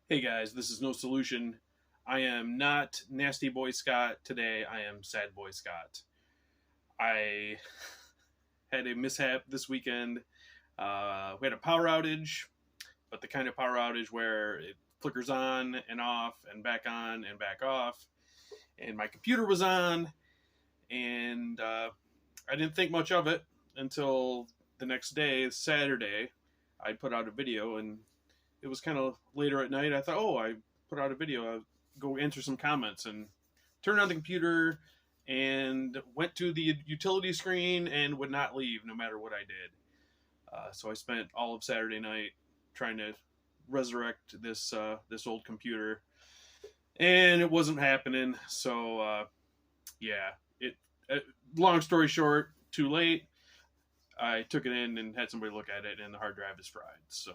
Hey guys, this is No Solution. I am not Nasty Boy Scott today. I am Sad Boy Scott. I had a mishap this weekend. We had a power outage, but the kind of power outage where it flickers on and off and back on and back off. And my computer was on, and I didn't think much of it until the next day, Saturday. I put out a video, and it was kind of later at night. I thought, oh, I put out a video. I'll go answer some comments and turned on the computer and went to the utility screen and would not leave no matter what I did. So I spent all of Saturday night trying to resurrect this old computer, and it wasn't happening. So yeah, it. Long story short, too late. I took it in and had somebody look at it, and the hard drive is fried. So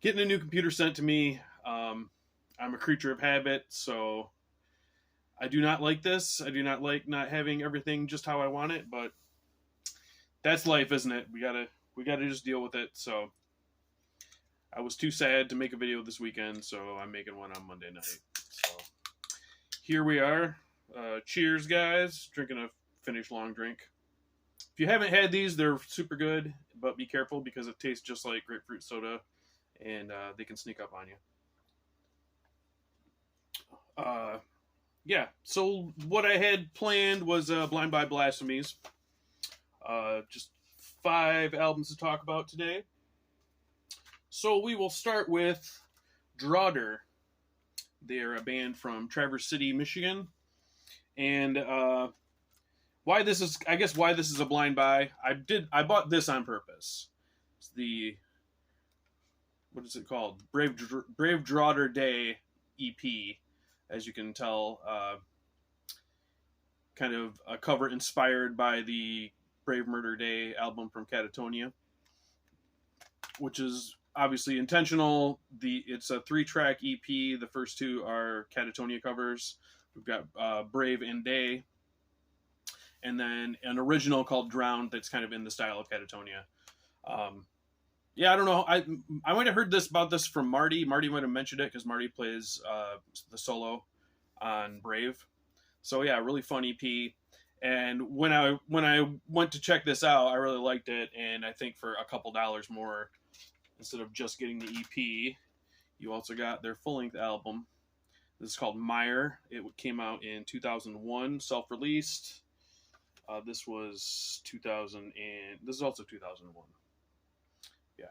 getting a new computer sent to me. I'm a creature of habit, so I do not like this. I do not like not having everything just how I want it, but that's life, isn't it? We gotta just deal with it. So I was too sad to make a video this weekend, so I'm making one on Monday night. So here we are. Cheers, guys. Drinking a finished long drink. If you haven't had these, they're super good, but be careful because it tastes just like grapefruit soda, and they can sneak up on you. Yeah, so what I had planned was Blind by Blasphemies. Just 5 albums to talk about today. So we will start with Draughter. They're a band from Traverse City, Michigan. And why this is a blind buy. I bought this on purpose. It's the, what is it called? Brave Draughter Day EP. As you can tell, kind of a cover inspired by the Brave Murder Day album from Catatonia, which is obviously intentional. It's a 3-track EP. The first 2 are Catatonia covers. We've got Brave and Day, and then an original called Drowned that's kind of in the style of Catatonia. Yeah, I don't know. I might have heard about this from Marty. Marty might have mentioned it because Marty plays the solo on Brave. So yeah, really fun EP. And when I went to check this out, I really liked it. And I think for a couple dollars more, instead of just getting the EP, you also got their full-length album. This is called Meyer. It came out in 2001, self-released. This was 2000, and this is also 2001. Yeah.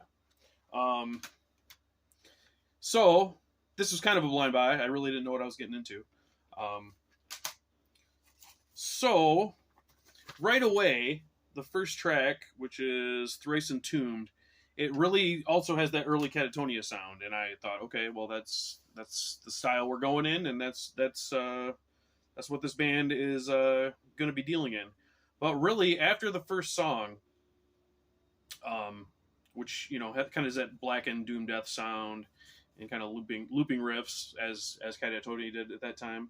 So this was kind of a blind buy. I really didn't know what I was getting into. So right away, the first track, which is Thrice Entombed, it really also has that early Catatonia sound, and I thought, okay, well that's the style we're going in, and that's what this band is going to be dealing in. But really, after the first song, which kind of is that Black and Doom Death sound and kind of looping riffs as Catatonia did at that time,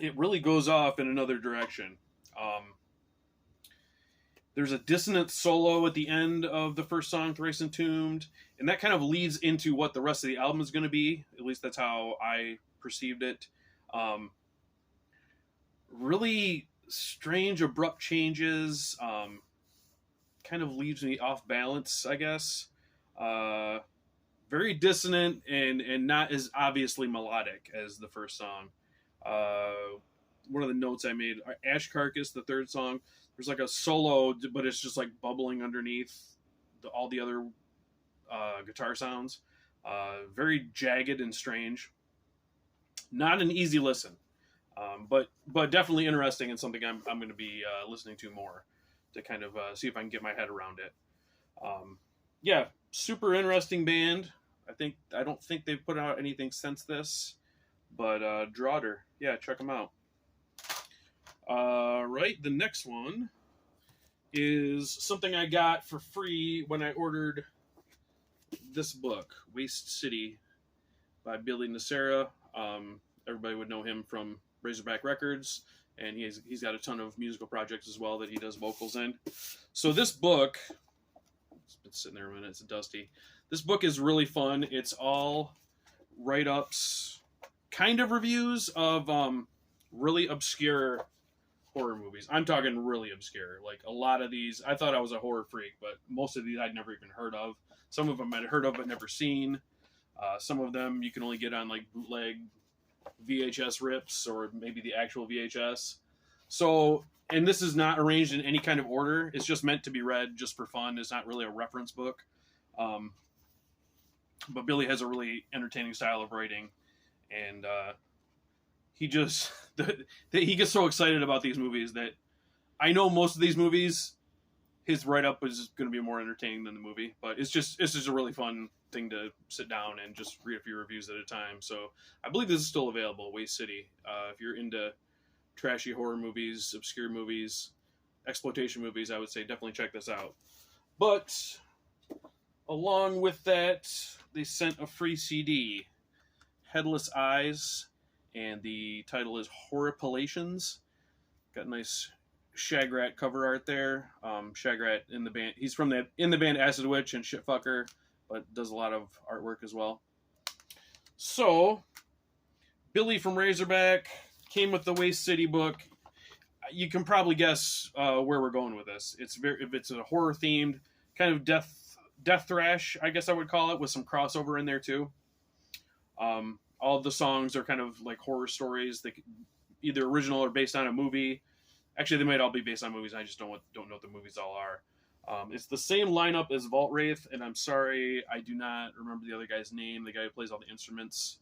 it really goes off in another direction. There's a dissonant solo at the end of the first song, Thrice Entombed, and that kind of leads into what the rest of the album is going to be. At least that's how I perceived it. Really strange, abrupt changes. Kind of leaves me off balance, I guess. Very dissonant and not as obviously melodic as the first song. One of the notes I made, Ash Carcass, the third song, there's like a solo, but it's just like bubbling underneath all the other guitar sounds. Very jagged and strange. Not an easy listen, but definitely interesting and something I'm going to be listening to more to kind of see if I can get my head around it. Yeah, super interesting band. I don't think they've put out anything since this, but Draughter, yeah, check them out. Right, the next one is something I got for free when I ordered this book, Waste City by Billy Nacera. Everybody would know him from Razorback Records, and he's got a ton of musical projects as well that he does vocals in. So this book It's been sitting there a minute. It's dusty. This book is really fun. It's all write-ups, kind of reviews of really obscure horror movies. I'm talking really obscure. Like a lot of these, I thought I was a horror freak, but most of these I'd never even heard of. Some of them I'd heard of but never seen. Some of them you can only get on like bootleg VHS rips or maybe the actual VHS. So, and this is not arranged in any kind of order. It's just meant to be read just for fun. It's not really a reference book. But Billy has a really entertaining style of writing, and he just he gets so excited about these movies that I know most of these movies, his write-up is going to be more entertaining than the movie. But it's just a really fun thing to sit down and just read a few reviews at a time. So I believe this is still available, Waste City. If you're into trashy horror movies, obscure movies, exploitation movies, I would say definitely check this out. But along with that, they sent a free CD, Headless Eyes, and the title is Horripilations. Got nice Shagrat cover art there. Shagrat in the band, he's in the band Acid Witch and Shitfucker, but does a lot of artwork as well. So, Billy from Razorback came with the Waste City book. You can probably guess where we're going with this. It's a horror themed kind of death thrash, I guess I would call it, with some crossover in there too. All of the songs are kind of like horror stories, that either original or based on a movie. Actually, they might all be based on movies. I just don't know what the movies all are. It's the same lineup as Vault Wraith, and I'm sorry, I do not remember the other guy's name. The guy who plays all the instruments.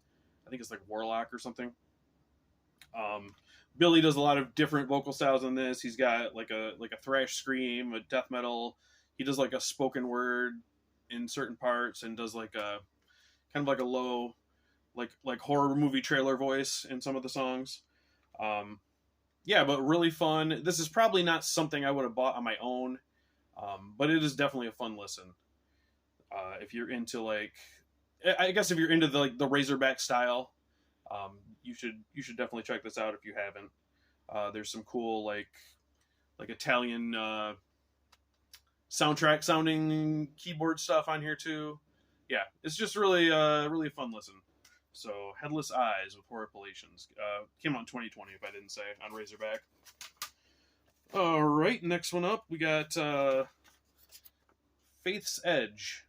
I think it's like Warlock or something. Billy does a lot of different vocal styles on this. He's got like a thrash scream, a death metal. He does like a spoken word in certain parts, and does like a kind of like a low, like horror movie trailer voice in some of the songs. Yeah, but really fun. This is probably not something I would have bought on my own, but it is definitely a fun listen. If you're into I guess if you're into the Razorback style, you should definitely check this out if you haven't. There's some cool like Italian soundtrack sounding keyboard stuff on here too. Yeah, it's just really a fun listen. So, Headless Eyes with Horripilations. Came out in 2020, if I didn't say, on Razorback. All right, next one up, we got Faith's Edge.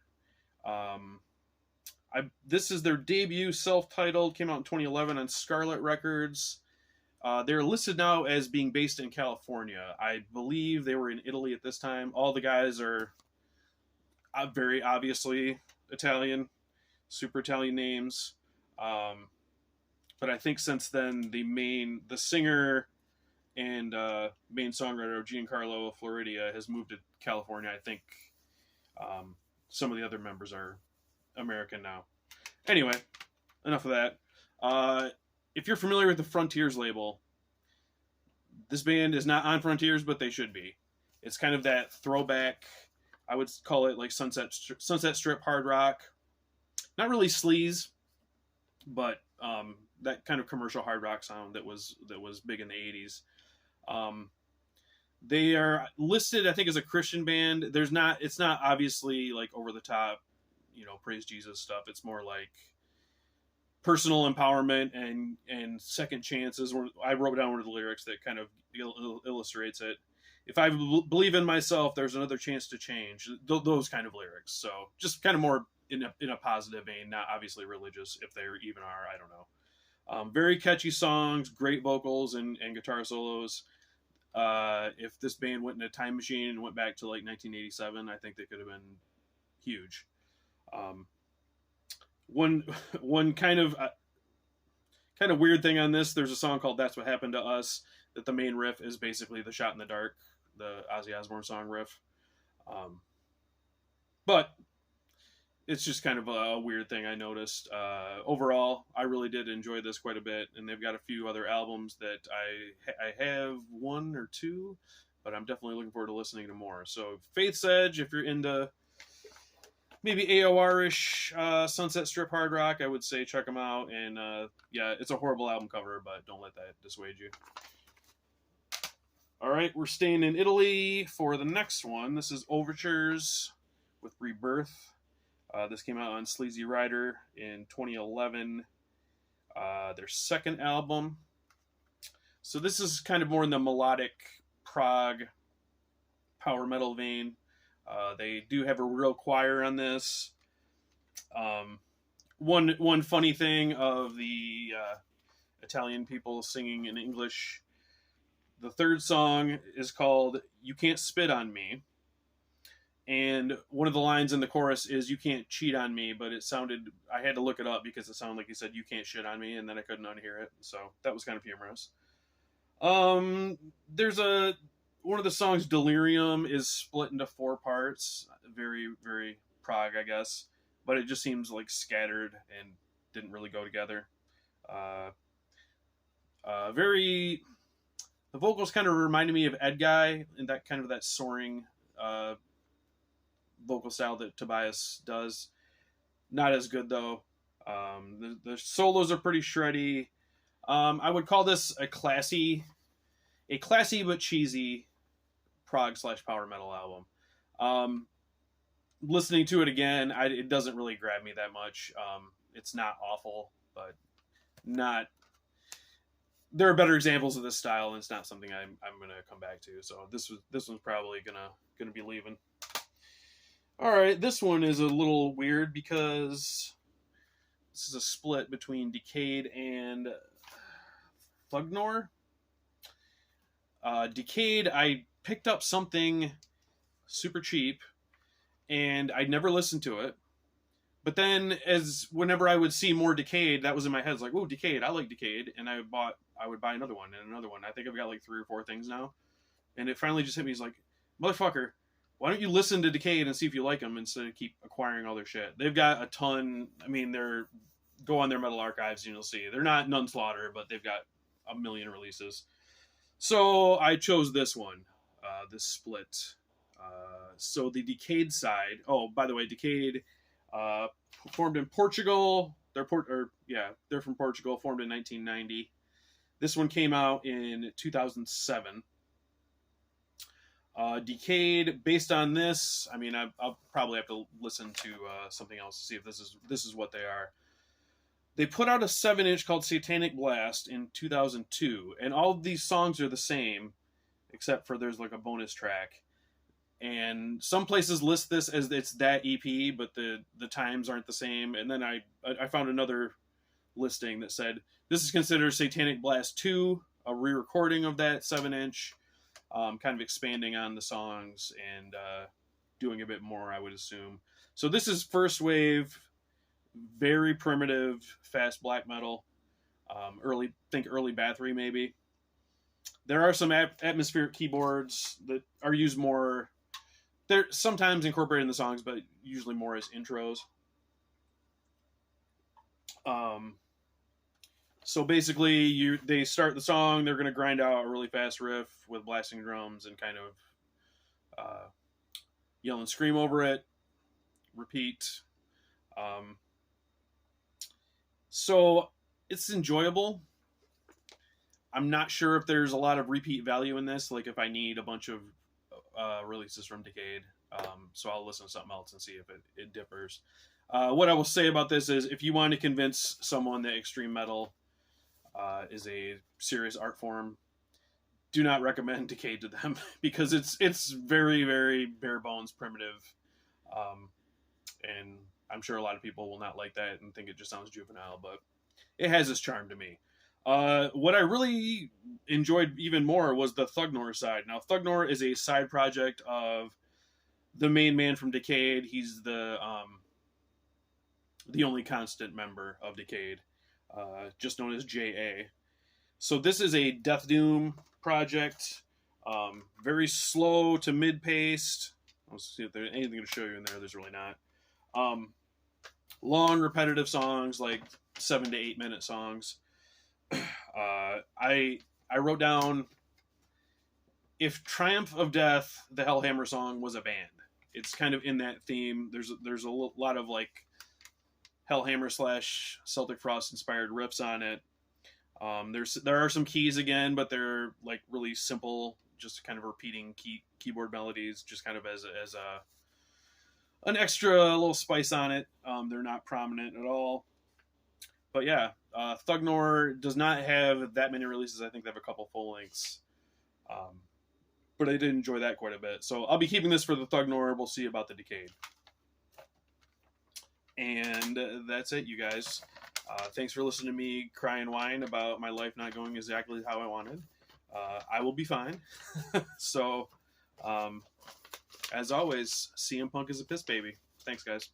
This is their debut, self-titled, came out in 2011 on Scarlet Records. They're listed now as being based in California. I believe they were in Italy at this time. All the guys are very obviously Italian, super Italian names. But I think since then, the singer and main songwriter Giancarlo Floridia has moved to California. I think some of the other members are American now. Anyway, enough of that. If you're familiar with the Frontiers label, this band is not on Frontiers, but they should be. It's kind of that throwback, I would call it like Sunset Strip hard rock. Not really sleaze, but that kind of commercial hard rock sound that was big in the 80s. They are listed, I think, as a Christian band. It's not obviously like over the top, praise Jesus stuff. It's more like personal empowerment and second chances. I wrote down one of the lyrics that kind of illustrates it. If I believe in myself, there's another chance to change. Those kind of lyrics. So just kind of more in a positive vein, not obviously religious, if there even are, I don't know. Very catchy songs, great vocals and guitar solos. If this band went in a time machine and went back to like 1987, I think they could have been huge. One kind of weird thing on this, there's a song called That's What Happened to Us, that the main riff is basically the Shot in the Dark, the Ozzy Osbourne song riff. But it's just kind of a weird thing I noticed. Overall, I really did enjoy this quite a bit, and they've got a few other albums that I have one or two, but I'm definitely looking forward to listening to more. So Faith's Edge, if you're into maybe AOR-ish Sunset Strip hard rock, I would say check them out. And yeah, it's a horrible album cover, but don't let that dissuade you. All right, we're staying in Italy for the next one. This is Overtures with Rebirth. This came out on Sleazy Rider in 2011. Their second album. So this is kind of more in the melodic prog power metal vein. They do have a real choir on this. One funny thing of the Italian people singing in English, the third song is called "You Can't Spit on Me," and one of the lines in the chorus is "You can't cheat on me," but it sounded, I had to look it up because it sounded like he said "You can't shit on me," and then I couldn't unhear it, so that was kind of humorous. There's one of the songs, Delirium, is split into 4 parts. Very, very prog, I guess. But it just seems like scattered and didn't really go together. The vocals kind of reminded me of Ed Guy and that kind of that soaring vocal style that Tobias does. Not as good though. The solos are pretty shreddy. I would call this a classy but cheesy prog / power metal album. Listening to it again, it doesn't really grab me that much. It's not awful, but not. There are better examples of this style, and it's not something I'm gonna come back to. So this one's probably gonna be leaving. All right, this one is a little weird because this is a split between Decade and Thugnor. Decade, I picked up something super cheap, and I'd never listened to it. But then, whenever I would see more Decade, that was in my head. It's like, oh, Decade, I like Decade, and I would buy another one and another one. I think I've got like 3 or 4 things now, and it finally just hit me. It's like, motherfucker, why don't you listen to Decade and see if you like them instead of keep acquiring all their shit? They've got a ton. I mean, go on their metal archives and you'll see they're not Nunslaughter, but they've got a million releases. So I chose this one, this split. So the Decade side. Oh, by the way, Decade formed in Portugal. They're from Portugal. Formed in 1990. This one came out in 2007. Decade, based on this, I mean, I'll probably have to listen to something else to see if this is what they are. They put out a 7-inch called Satanic Blast in 2002, and all of these songs are the same, except for there's like a bonus track. And some places list this as it's that EP, but the times aren't the same. And then I found another listing that said this is considered Satanic Blast 2, a re-recording of that 7-inch, kind of expanding on the songs and doing a bit more, I would assume. So this is first wave, very primitive, fast black metal. Early Bathory maybe. There are some atmospheric keyboards that are used more. They're sometimes incorporated in the songs, but usually more as intros. So basically, they start the song. They're going to grind out a really fast riff with blasting drums and kind of yell and scream over it. Repeat. So it's enjoyable. I'm not sure if there's a lot of repeat value in this. Like if I need a bunch of releases from Decade, so I'll listen to something else and see if it differs. What I will say about this is, if you want to convince someone that extreme metal is a serious art form, do not recommend Decade to them because it's very, very bare bones primitive, and I'm sure a lot of people will not like that and think it just sounds juvenile, but it has its charm to me. What I really enjoyed even more was the Thugnor side. Now, Thugnor is a side project of the main man from Decade. He's the only constant member of Decade, just known as J.A. So this is a Death Doom project, very slow to mid-paced. Let's see if there's anything to show you in there. There's really not. Long, repetitive songs, like 7 to 8 minute songs. I wrote down, if Triumph of Death, the Hellhammer song, was a band. It's kind of in that theme. There's a lot of like Hellhammer / Celtic Frost inspired riffs on it. There are some keys again, but they're like really simple, just kind of repeating keyboard melodies, just kind of as an extra little spice on it. They're not prominent at all. But yeah, Thugnor does not have that many releases. I think they have a couple full lengths. But I did enjoy that quite a bit. So I'll be keeping this for the Thugnor. We'll see about the Decade. And that's it, you guys. Thanks for listening to me cry and whine about my life not going exactly how I wanted. I will be fine. So, as always, CM Punk is a piss baby. Thanks, guys.